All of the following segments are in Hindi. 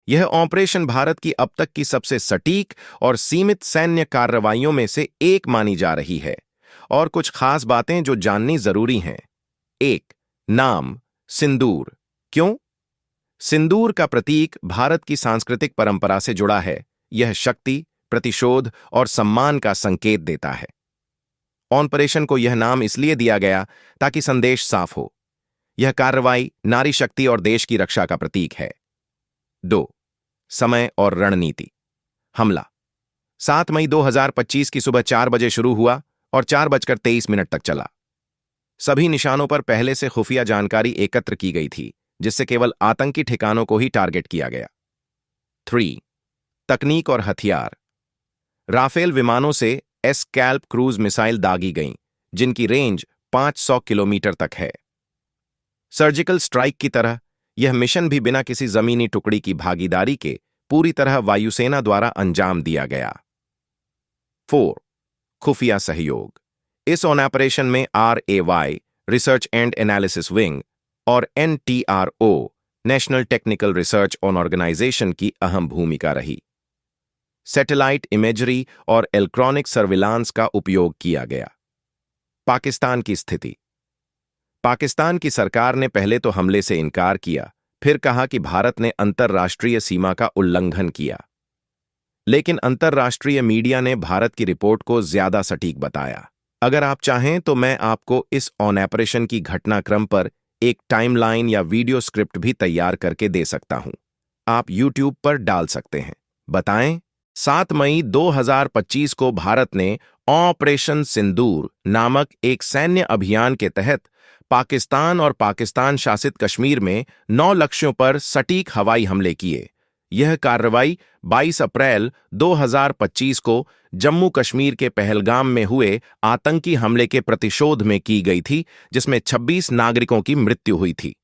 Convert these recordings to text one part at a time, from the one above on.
यह ऑपरेशन भारत की अब तक की सबसे सटीक और सीमित सैन्य कार्रवाइयों में से एक मानी जा रही है। और कुछ खास बातें जो जाननी जरूरी हैं। 1. नाम सिंदूर। क्यों? सिंदूर का प्रतीक भारत की सांस्कृतिक परंपरा से जुड़ा है। यह शक्ति, प्रतिशोध और सम्मान का संकेत देता है। ऑपरेशन को यह नाम इसलिए दिया गया ताकि संदेश साफ हो। यह कार्रवाई नारी शक्ति और देश की रक्षा का प्रतीक है। 2. समय और रणनीति। हमला 7 मई 2025 की सुबह 4 बजे शुरू हुआ और 4:23 तक चला। सभी निशानों पर पहले से खुफिया जानकारी एकत्र की गई थी, जिससे केवल आतंकी ठिकानों को ही टारगेट किया गया। 3. तकनीक और हथियार। राफेल विमानों से एस्कैल्प क्रूज मिसाइल दागी गईं, जिनकी रेंज 500 किलोमीटर तक है। सर्जिकल स्ट्राइक की तरह यह मिशन भी बिना किसी जमीनी टुकड़ी की भागीदारी के पूरी तरह वायुसेना द्वारा अंजाम दिया गया। 4. खुफिया सहयोग। इस ऑपरेशन में RAY research and analysis wing और NTRO national technical research on organisation की अहम भूमिका रही। सैटेलाइट इमेजरी और इलेक्ट्रॉनिक सर्विलांस का उपयोग किया गया। पाकिस्तान की स्थिति। पाकिस्तान की सरकार ने पहले तो हमले से इनकार किया, फिर कहा कि भारत ने अंतर्राष्ट्रीय सीमा का उल्लंघन किया। लेकिन अंतर्राष्ट्रीय मीडिया ने भारत की रिपोर्ट को ज्यादा सटीक बताया। अगर आप चाहें तो मैं आपको इस ऑपरेशन की घटनाक्रम पर एक टाइमलाइन या वीडियो स्क्रिप्ट भी तैयार करके दे सकता हूं। आप YouTube पर डाल सकते हैं। बताएं। 7 मई 2025 को भारत ने ऑपरेशन सिंदूर नामक एक सैन्य अभियान के तहत पाकिस्तान और पाकिस्तान शासित कश्मीर में 9 लक्ष्यों पर सटीक हवाई हमले किए। यह कार्रवाई 22 अप्रैल 2025 को जम्मू कश्मीर के पहलगाम में हुए आतंकी हमले के प्रतिशोध में की गई थी, जिसमें 26 नागरिकों की मृत्यु हुई थी।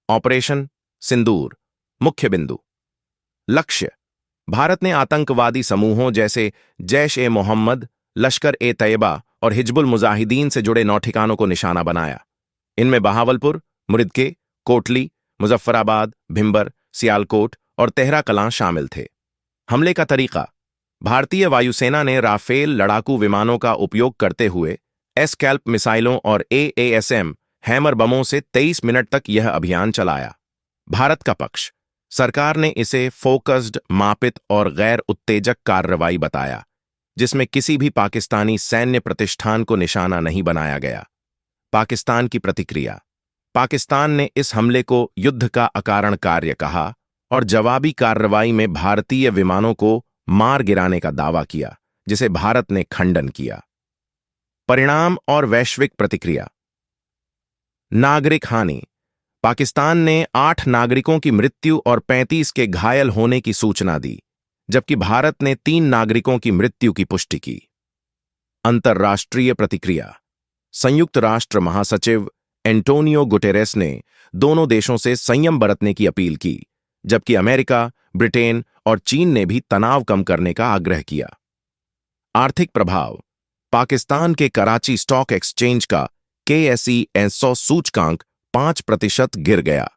ऑपरेशन सिंदूर मुख्य बिंदु। लक्ष्य: भारत ने आतंकवादी समूहों जैसे जैश-ए-मोहम्मद, लश्कर-ए-तैयबा और हिजबुल मुजाहिदीन से जुड़े 9 ठिकानों को निशाना बनाया। इनमें बहावलपुर, मुरिदके, कोटली, मुजफ्फराबाद, भिंबर, सियालकोट और तेहरा कलां शामिल थे। हमले का तरीका: भारतीय वायुसेना ने राफेल लड़ाकू विमानों का उपयोग करते हुए एस्कैल्प मिसाइलों और AASM हैमर बमों से 23 मिनट तक यह अभियान चलाया। भारत का पक्ष: सरकार ने इसे फोकस्ड, मापित और गैर उत्तेजक कार्रवाई बताया, जिसमें किसी भी पाकिस्तानी सैन्य प्रतिष्ठान को निशाना नहीं बनाया गया। पाकिस्तान की प्रतिक्रिया: पाकिस्तान ने इस हमले को युद्ध का अकारण कार्य कहा और जवाबी कार्रवाई में भारतीय विमानों को मार गिराने का दावा किया, जिसे भारत ने खंडन किया। परिणाम और वैश्विक प्रतिक्रिया। नागरिक हानि: पाकिस्तान ने 8 नागरिकों की मृत्यु और 35 के घायल होने की सूचना दी, जबकि भारत ने 3 नागरिकों की मृत्यु की पुष्टि की। अंतर्राष्ट्रीय प्रतिक्रिया। संयुक्त राष्ट्र महासचिव एंटोनियो गुटेरेस ने दोनों देशों से संयम बरतने की अपील की, जबकि अमेरिका, ब्रिटेन और चीन ने भी तनाव कम करने का आग्रह किया। आर्थिक प्रभाव: पाकिस्तान के कराची स्टॉक एक्सचेंज का KSE 100 सूचकांक 5% गिर गया,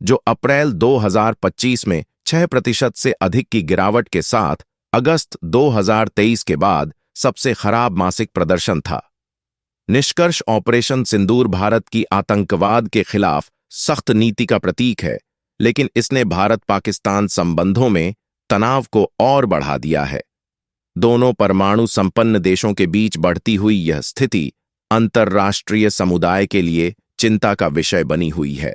जो अप्रैल 2025 में 6% से अधिक की गिरावट के साथ अगस्त 2023 के बाद सबसे खराब मासिक प्रदर्शन था। निष्कर्ष: ऑपरेशन सिंदूर भारत की आतंकवाद के खिलाफ सख्त नीति का प्रतीक है, लेकिन इसने भारत-पाकिस्तान संबंधों में तनाव को और बढ़ा दिया है। दोनों परमाणु संपन्न देशों के बीच बढ़ती हुई यह स्थिति अंतर्राष्ट्रीय समुदाय के लिए चिंता का विषय बनी हुई है।